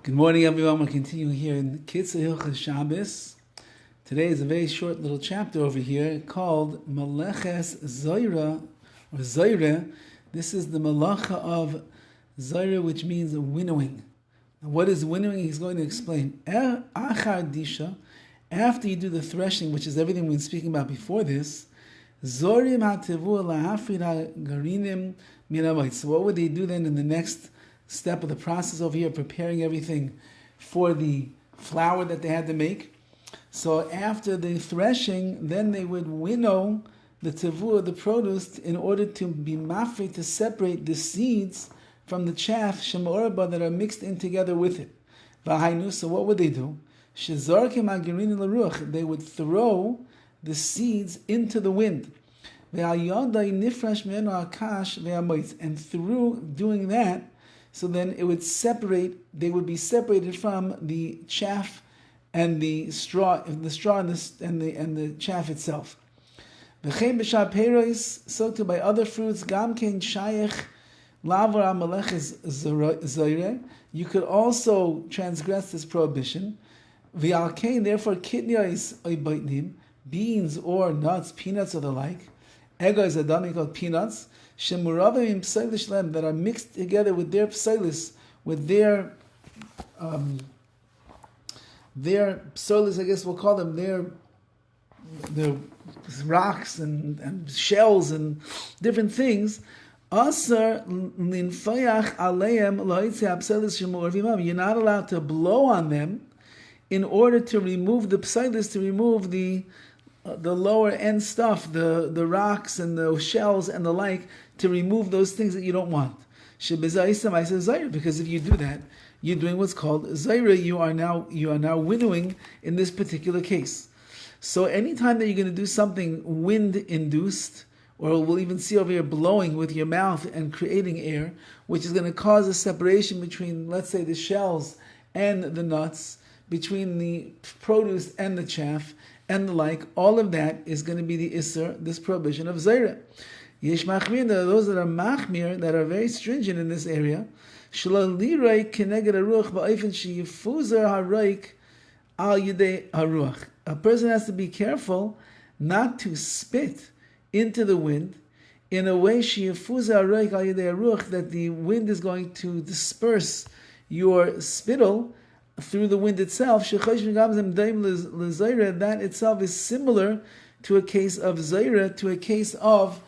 Good morning, everyone. We're continuing here in KITZUR HILCHOS SHABBOS. Today is a very short little chapter over here called Meleches ZOREH or ZOREH. This is the Malacha of ZOREH, which means winnowing. Now, what is winnowing? He's going to explain. Achar disha, after you do the threshing, which is everything we've been speaking about before this, Zorim hatevu lahafrid hagarinim min. So what would they do then in the next step of the process over here, preparing everything for the flour that they had to make? So after the threshing, then they would winnow the tevuah, the produce, in order to be mafri, to separate the seeds from the chaff, shemorba, that are mixed in together with it. V'hainu, so what would they do? Shezarkim hagirin l'ruach, they would throw the seeds into the wind. And through doing that, so then it would separate, they would be separated from the chaff and the straw and the chaff itself. So too by other fruits, you could also transgress this prohibition. Therefore, beans or nuts, peanuts or the like, ego is a dummy called peanuts, that are mixed together with their psilis, with their psilis, I guess we'll call them, their rocks and shells and different things. You're not allowed to blow on them in order to remove the psilis, to remove the lower end stuff, the rocks and the shells and the like, to remove those things that you don't want. Because if you do that, you're doing what's called ZOREH. You are now winnowing in this particular case. So anytime that you're going to do something wind-induced, or we'll even see over here blowing with your mouth and creating air, which is going to cause a separation between, let's say, the shells and the nuts, between the produce and the chaff, and the like, all of that is going to be the Isser, this prohibition of ZOREH. Yesh machmir, there are those that are machmir, that are very stringent in this area. Shelo liroik keneged haruach ba'ofen sheyifuzer haroik al yedei haruach. A person has to be careful not to spit into the wind in a way sheyifuzer haroik al yedei haruach, that the wind is going to disperse your spittle through the wind itself. That itself is similar to a case of ZOREH, to a case of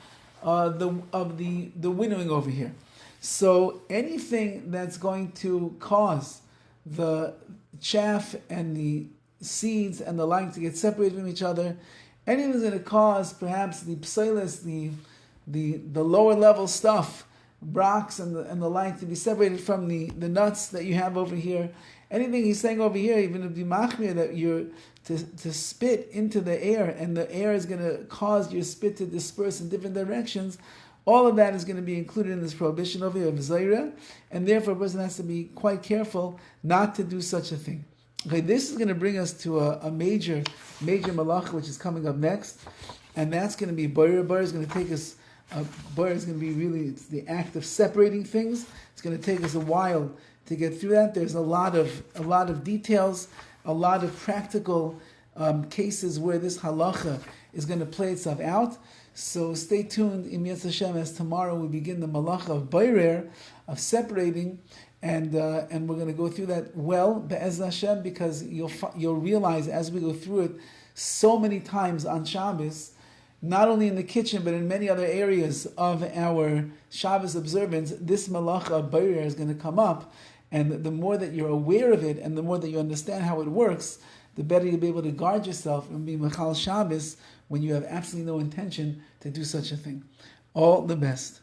the winnowing over here. So anything that's going to cause the chaff and the seeds and the like to get separated from each other, anything that's going to cause perhaps the psilis, the lower level stuff, rocks and the like, to be separated from the nuts that you have over here. Anything he's saying over here, even if the machmir, that you're to spit into the air, and the air is going to cause your spit to disperse in different directions, all of that is going to be included in this prohibition over here of ZOREH, and therefore a person has to be quite careful not to do such a thing. Okay, this is going to bring us to a major malacha, which is coming up next, and that's going to be boreh. Boreh is going to take us. Boreh is going to be really, it's the act of separating things. It's going to take us a while to get through that. There's a lot of details, a lot of practical cases where this halacha is going to play itself out. So stay tuned in Yetz Hashem, as tomorrow we begin the malacha of boreh, of separating, and we're going to go through that well, be'ez Hashem, because you'll realize as we go through it so many times on Shabbos, not only in the kitchen, but in many other areas of our Shabbos observance, this malacha of boreh is going to come up. And the more that you're aware of it, and the more that you understand how it works, the better you'll be able to guard yourself and be Mechal Shabbos when you have absolutely no intention to do such a thing. All the best.